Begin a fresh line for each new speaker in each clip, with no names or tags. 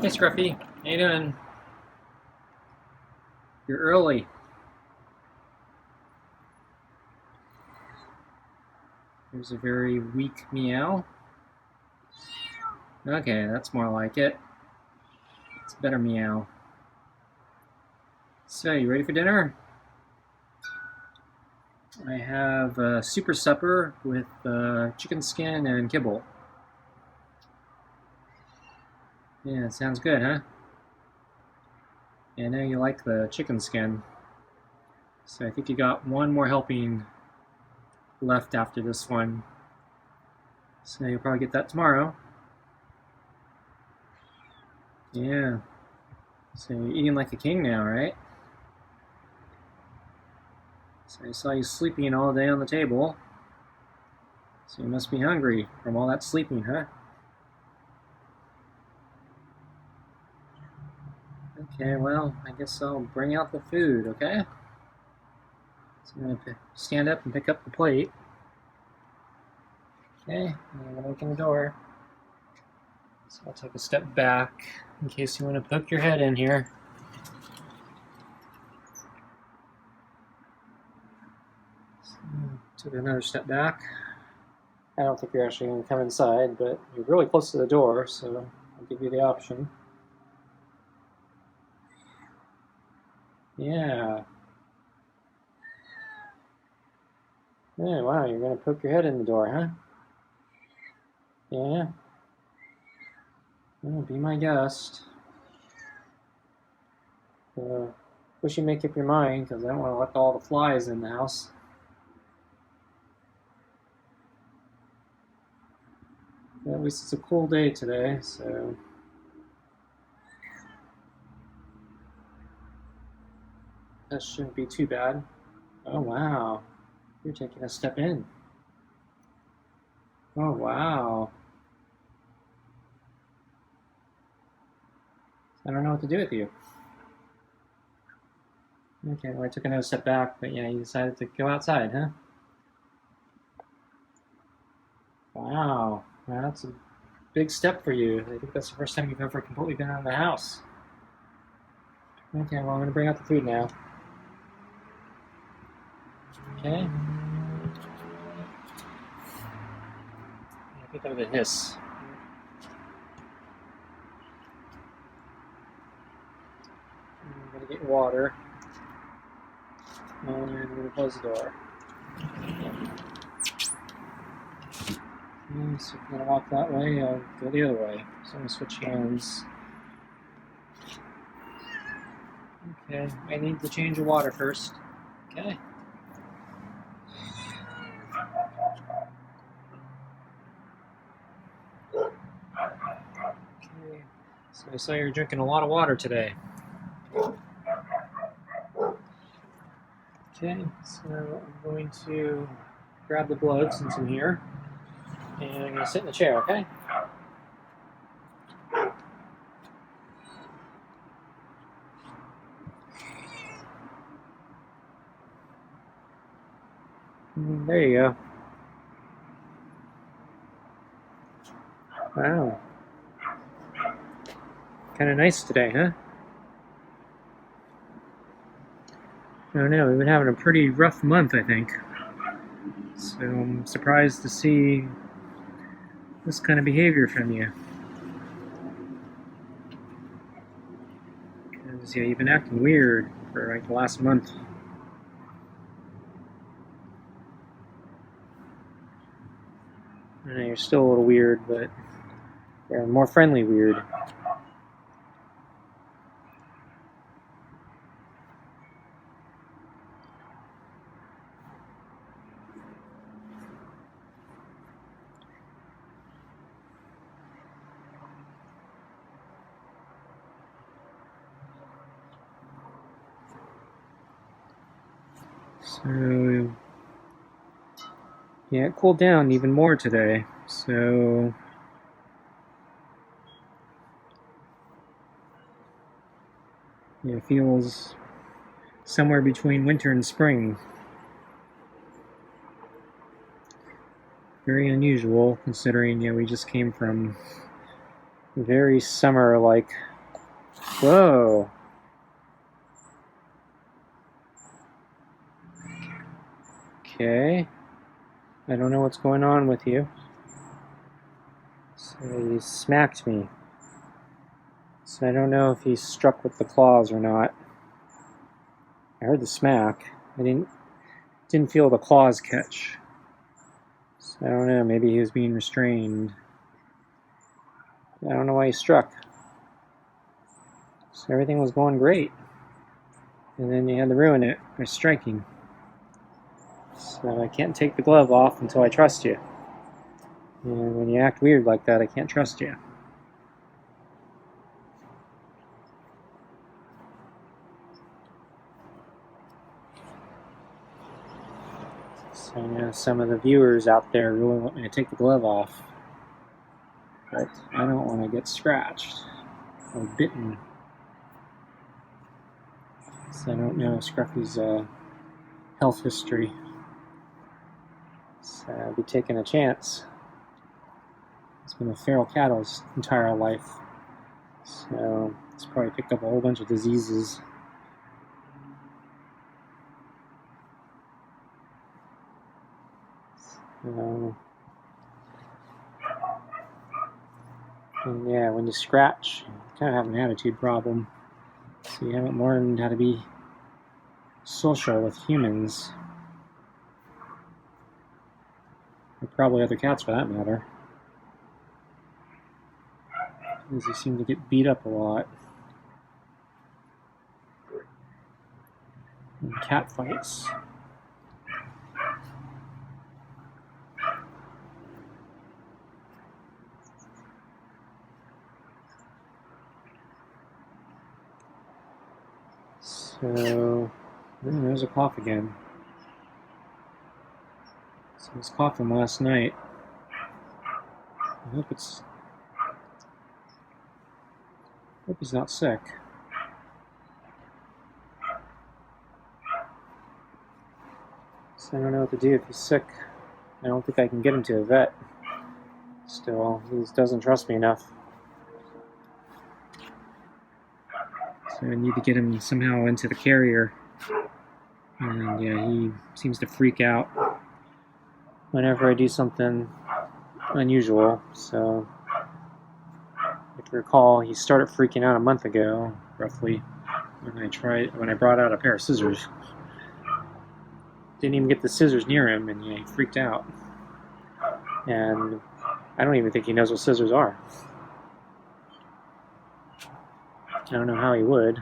Hey Scruffy, how you doing? You're early. There's a very weak meow. Okay, that's more like it. It's a better meow. So, you ready for dinner? I have a super supper with chicken skin and kibble. Yeah, sounds good, huh? Yeah, I know you like the chicken skin. So I think you got one more helping left after this one. So you'll probably get that tomorrow. Yeah. So you're eating like a king now, right? So I saw you sleeping all day on the table. So you must be hungry from all that sleeping, huh? Okay, well, I guess I'll bring out the food, okay? So I'm going to stand up and pick up the plate. Okay, I'm going to open the door. So I'll take a step back in case you want to poke your head in here. So, took another step back. I don't think you're actually going to come inside, but you're really close to the door, so I'll give you the option. Yeah. Yeah, wow, you're going to poke your head in the door, huh? Yeah? Well, be my guest. Wish you make up your mind, because I don't want to let all the flies in the house. But at least it's a cool day today, so that shouldn't be too bad. Oh, wow. You're taking a step in. Oh, wow. I don't know what to do with you. Okay, well, I took another step back, but yeah, you decided to go outside, huh? Wow. Well, that's a big step for you. I think that's the first time you've ever completely been out of the house. Okay, well, I'm going to bring out the food now. Okay. I think that was a hiss. I'm going to get water. And I'm going to close the door. So if you're going to walk that way, I'll go the other way. So I'm going to switch hands. Okay, I need to change the water first. Okay. Okay. So I saw you're drinking a lot of water today. Okay, so I'm going to grab the blood since I'm here. And I'm going to sit in the chair, okay? There you go. Wow. Kind of nice today, huh? I don't know, we've been having a pretty rough month, I think. So I'm surprised to see this kind of behavior from you. Because, yeah, you've been acting weird for like the last month. I know you're still a little weird, but you're more friendly weird. So, yeah, it cooled down even more today. So, yeah, it feels somewhere between winter and spring. Very unusual, considering we just came from very summer-like Whoa. Okay. I don't know what's going on with you. So he smacked me. So I don't know if he struck with the claws or not. I heard the smack. I didn't feel the claws catch. So I don't know, maybe he was being restrained. I don't know why he struck. So everything was going great. And then you had to ruin it by striking. So I can't take the glove off until I trust you. And when you act weird like that, I can't trust you. So I know some of the viewers out there really want me to take the glove off. But I don't want to get scratched or bitten. So I don't know Scruffy's health history. So I'll be taking a chance. It's been a feral cat his entire life. So it's probably picked up a whole bunch of diseases. And yeah, when you scratch, you kind of have an attitude problem. So you haven't learned how to be social with humans. Or probably other cats for that matter. Because you seem to get beat up a lot. In cat fights. So, there's a cough again. So I was coughing last night. I hope he's not sick. So I don't know what to do if he's sick. I don't think I can get him to a vet. Still, he doesn't trust me enough. So I need to get him somehow into the carrier. And yeah, he seems to freak out whenever I do something unusual. So if you recall, he started freaking out a month ago, roughly, when I brought out a pair of scissors. Didn't even get the scissors near him, and yeah, he freaked out. And I don't even think he knows what scissors are. I don't know how he would.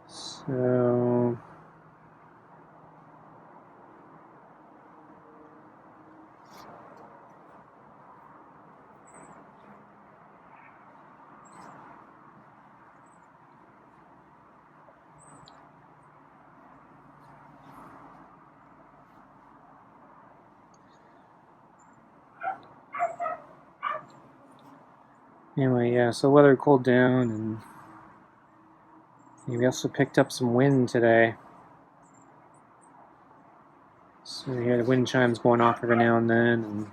So anyway, yeah, so weather cooled down, and we also picked up some wind today. So you hear the wind chimes going off every now and then, and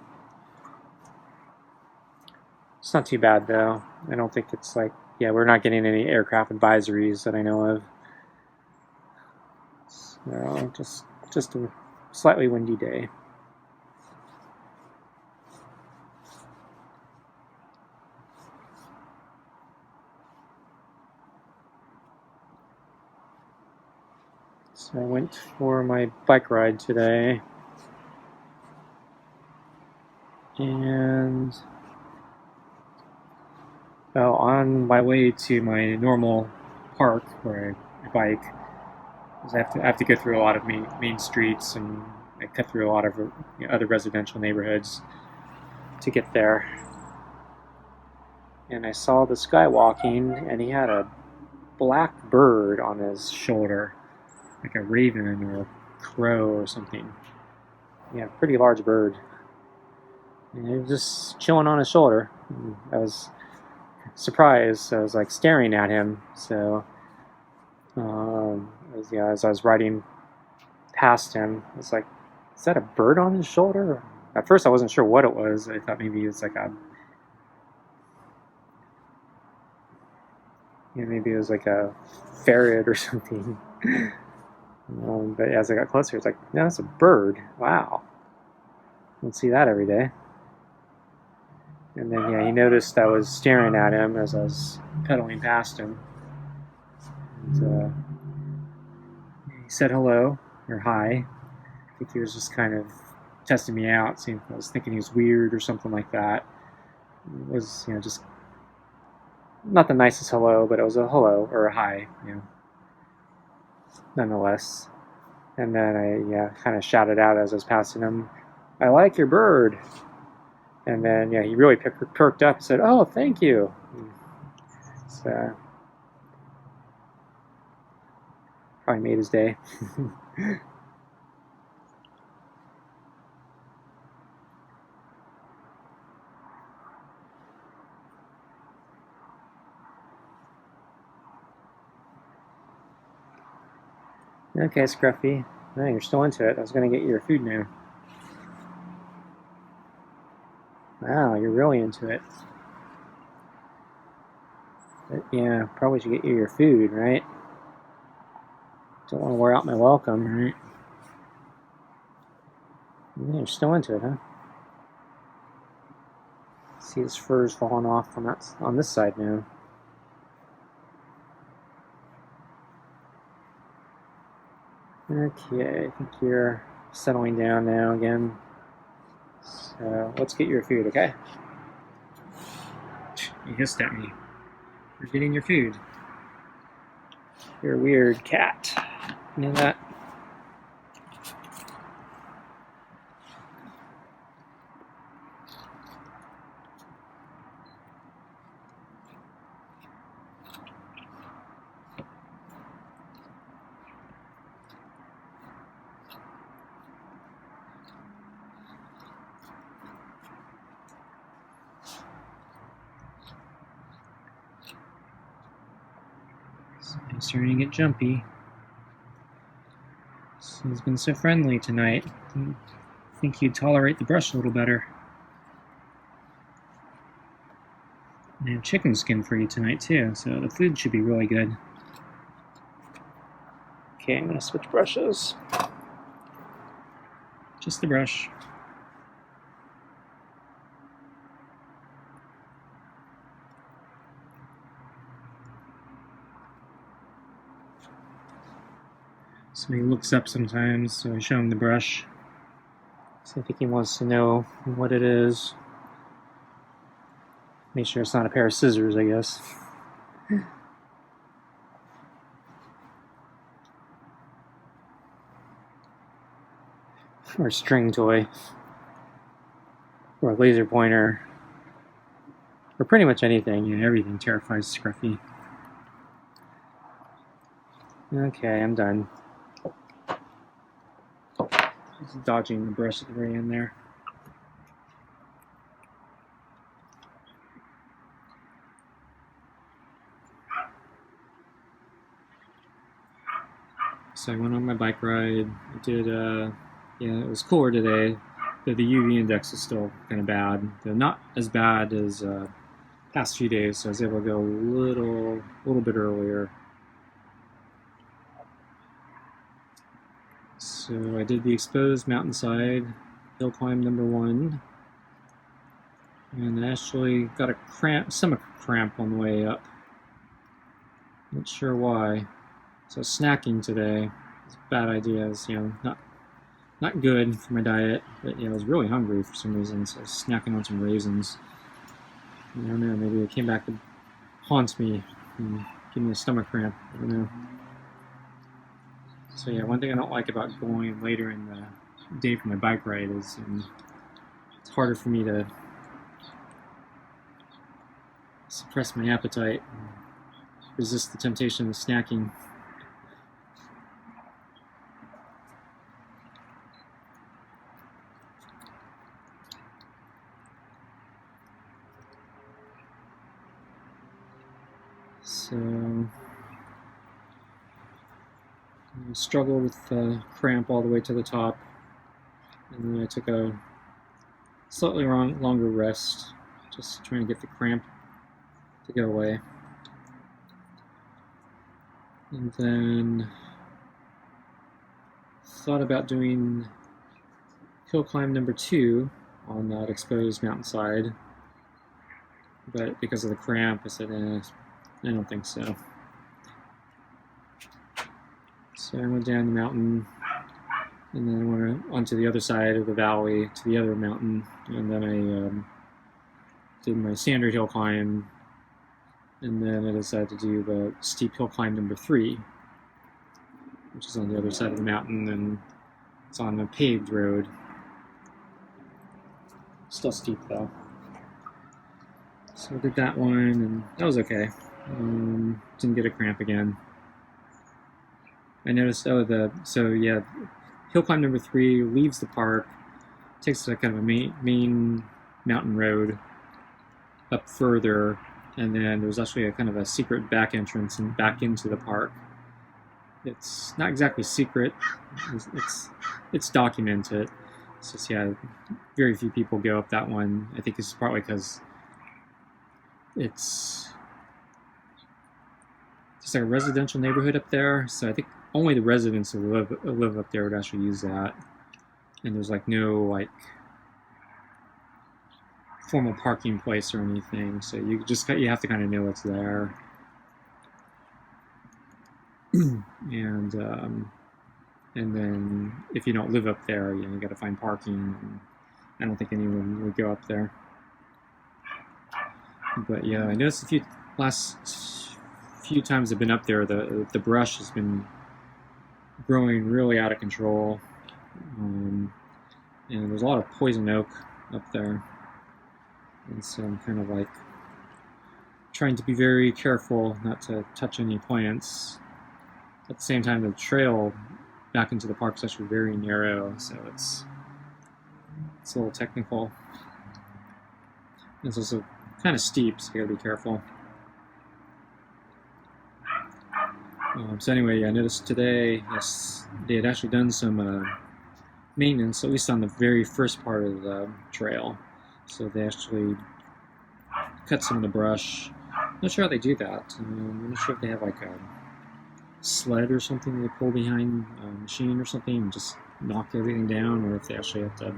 it's not too bad though. I don't think it's like, yeah, we're not getting any aircraft advisories that I know of. So just a slightly windy day. So I went for my bike ride today, and on my way to my normal park where I bike, I have to go through a lot of main streets, and I cut through a lot of other residential neighborhoods to get there. And I saw this guy walking, and he had a black bird on his shoulder, like a raven or a crow or something. Yeah, pretty large bird. And he was just chilling on his shoulder. And I was surprised, so I was like staring at him. So as I was riding past him, I was like, is that a bird on his shoulder? At first I wasn't sure what it was. I thought maybe it was like maybe it was like a ferret or something. But as I got closer, it's like, no, that's a bird. Wow. Don't see that every day. And then, yeah, he noticed I was staring at him as I was pedaling past him. And, he said hello, or hi. I think he was just kind of testing me out, seeing if I was thinking he was weird or something like that. It was, just not the nicest hello, but it was a hello, or a hi, nonetheless. And then I kind of shouted out as I was passing him, I like your bird. And then, he really perked up and said, oh, thank you. So, probably made his day. Okay, Scruffy. No, you're still into it. I was going to get you your food now. Wow, you're really into it. But, yeah, probably should get you your food, right? Don't want to wear out my welcome, right? Yeah, you're still into it, huh? See his fur's falling off on this side now. Okay, I think you're settling down now again. So let's get your food, okay? You hissed at me. You're getting your food. You're a weird cat. You know that? I'm starting to get jumpy. He's been so friendly tonight. I think you'd tolerate the brush a little better. I have chicken skin for you tonight too, so the food should be really good. Okay, I'm going to switch brushes. Just the brush. So he looks up sometimes, so I show him the brush. So I think he wants to know what it is. Make sure it's not a pair of scissors, I guess. Or a string toy. Or a laser pointer. Or pretty much anything. Everything terrifies Scruffy. Okay, I'm done. Just dodging the brush at the very end there. So I went on my bike ride. I did, it was cooler today. The UV index is still kind of bad. Though not as bad as past few days, so I was able to go a little bit earlier. So I did the exposed mountainside, hill climb number 1. And I actually got a stomach cramp on the way up. Not sure why. So snacking today is a bad idea. It's, not good for my diet. But I was really hungry for some reason, so I was snacking on some raisins. I don't know, maybe it came back to haunt me and give me a stomach cramp. I don't know. So one thing I don't like about going later in the day for my bike ride is it's harder for me to suppress my appetite and resist the temptation of snacking. So I struggled with the cramp all the way to the top, and then I took a slightly longer rest, just trying to get the cramp to go away. And then thought about doing hill climb number 2 on that exposed mountainside, but because of the cramp, I said, I don't think so. So I went down the mountain, and then I went onto the other side of the valley to the other mountain, and then I did my standard hill climb, and then I decided to do the steep hill climb number 3, which is on the other side of the mountain, and it's on a paved road. Still steep though. So I did that one, and that was okay. Didn't get a cramp again. I noticed, hill climb number 3 leaves the park, takes a kind of a main mountain road up further, and then there's actually a kind of a secret back entrance and back into the park. It's not exactly secret. It's documented. It's just, very few people go up that one. I think it's partly because it's just like a residential neighborhood up there, so I think only the residents who live up there would actually use that. And there's like no formal parking place or anything, so you have to kind of know what's there. And then if you don't live up there, you got to find parking. I don't think anyone would go up there. But yeah, I noticed last few times I've been up there, the brush has been growing really out of control, and there's a lot of poison oak up there, and so I'm kind of like trying to be very careful not to touch any plants. At the same time, the trail back into the park is actually very narrow, so it's a little technical. It's also kind of steep, so you gotta be careful. So anyway, I noticed today, they had actually done some maintenance, at least on the very first part of the trail. So they actually cut some of the brush. I'm not sure how they do that. I'm not sure if they have like a sled or something they pull behind a machine or something and just knock everything down, or if they actually have to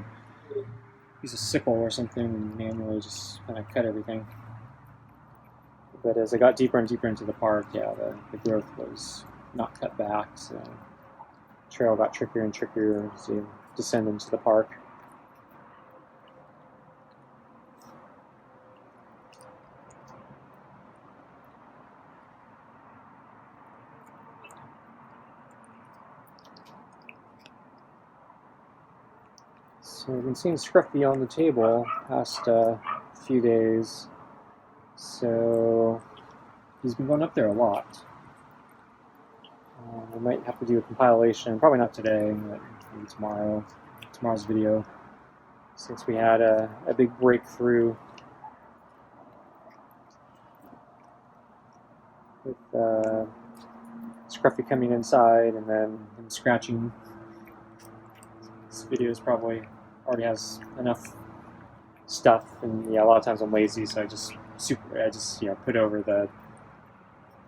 use a sickle or something and manually just kind of cut everything. But as I got deeper and deeper into the park, the growth was not cut back, so the trail got trickier and trickier as you descend into the park. So I've been seeing Scruffy on the table past few days. So he's been going up there a lot. I might have to do a compilation, probably not today, but maybe tomorrow's video, since we had a big breakthrough with Scruffy coming inside and then him scratching. This video probably already has enough stuff, and a lot of times I'm lazy, so I just put over the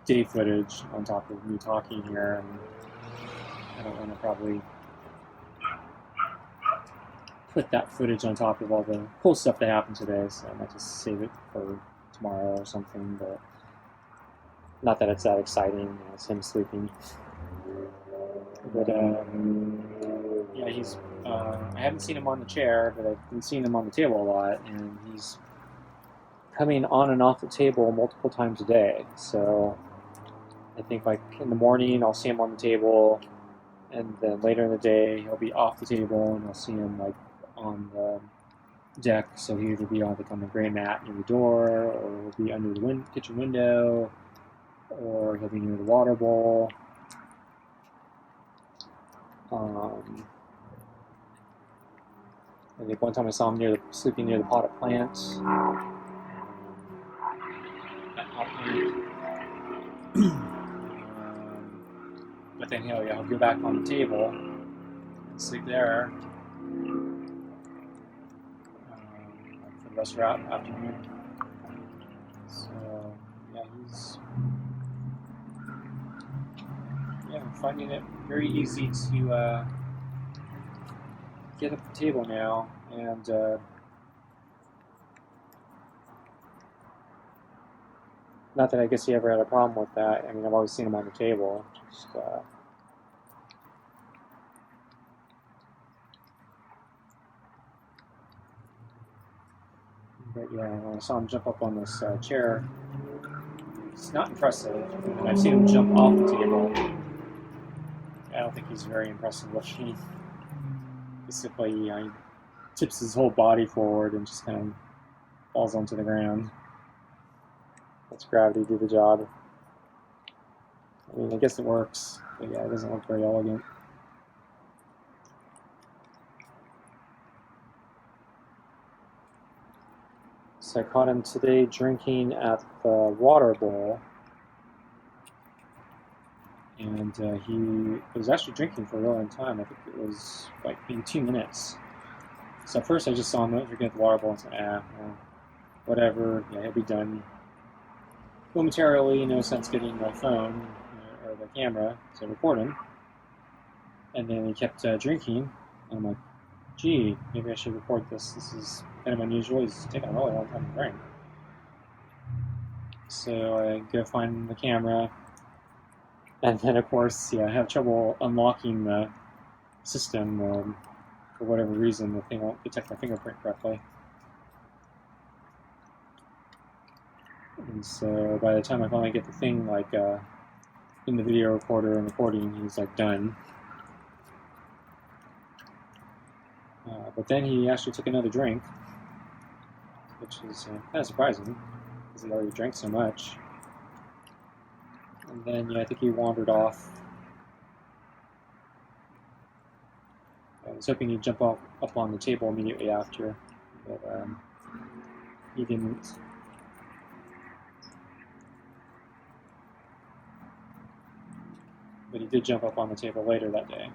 day footage on top of me talking here, and I don't want to probably put that footage on top of all the cool stuff that happened today, so I might just save it for tomorrow or something, but not that it's that exciting. It's him sleeping. But he's I haven't seen him on the chair, but I've been seeing him on the table a lot, and he's coming on and off the table multiple times a day. So I think like in the morning I'll see him on the table, and then later in the day he'll be off the table, and I'll see him like on the deck. So he'll either be on the gray mat near the door, or he'll be under the kitchen window, or he'll be near the water bowl. I think one time I saw him sleeping near the potted plant. That pot plant. then he'll go back on the table and sleep there for the rest of the afternoon. So yeah, he's finding it very easy to get up the table now, and not that I guess he ever had a problem with that. I mean, I've always seen him on the table. Just, but yeah, when I saw him jump up on this chair, it's not impressive. And I've seen him jump off the table. I don't think he's very impressive looking. Basically, he tips his whole body forward and just kind of falls onto the ground. Lets gravity do the job. I mean, I guess it works, but yeah, it doesn't look very elegant. So I caught him today drinking at the water bowl, and he was actually drinking for a really long time. I think it was like maybe 2 minutes. So at first I just saw him drinking at the water bowl and said, well, whatever, yeah, he'll be done momentarily. No sense getting my phone or the camera to record him. And then he kept drinking, and I'm like, gee, maybe I should record this. This is kind of unusual. He's taking a really long time to drink. So I go find the camera, and then of course, I have trouble unlocking the system. For whatever reason, the thing won't detect my fingerprint correctly. And so by the time I finally get the thing in the video recorder and recording, he's done. But then he actually took another drink, which is kind of surprising because he already drank so much. And then I think he wandered off. I was hoping he'd jump up on the table immediately after, but he didn't. But he did jump up on the table later that day.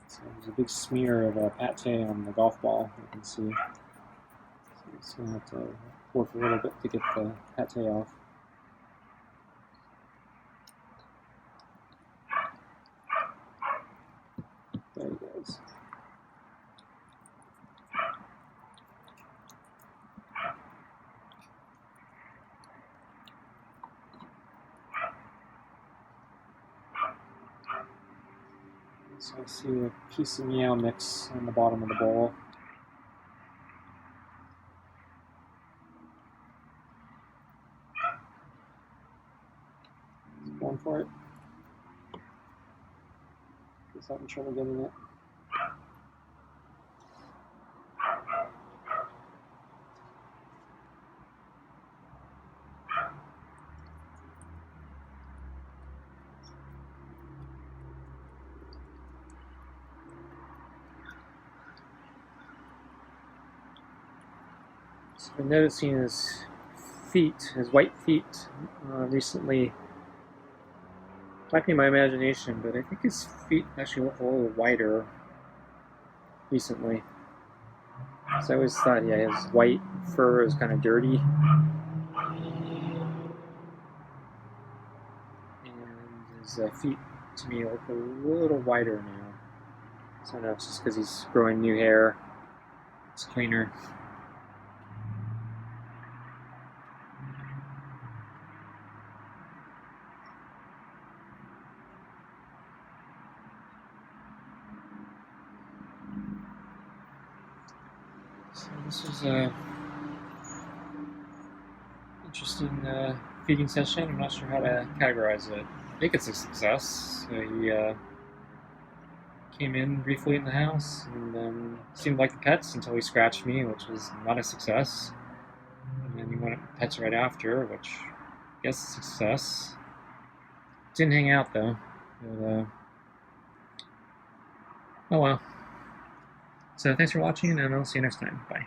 So there's a big smear of pate on the golf ball, you can see. So it's going to have to work a little bit to get the pate off. There he goes. So I see a piece of meow mix on the bottom of the bowl. He's going for it. He's having trouble getting it. So I've been noticing his feet, his white feet, recently. Might be my imagination, but I think his feet actually look a little whiter recently. So I always thought, his white fur is kind of dirty. And his feet, to me, look a little whiter now. So I don't know, it's just because he's growing new hair. It's cleaner. So this was a interesting feeding session. I'm not sure how to categorize it. I think it's a success. So he came in briefly in the house and seemed like the pets until he scratched me, which was not a success. And then he went up pets right after, which I guess is a success. Didn't hang out though. But, oh well. So thanks for watching, and I'll see you next time. Bye.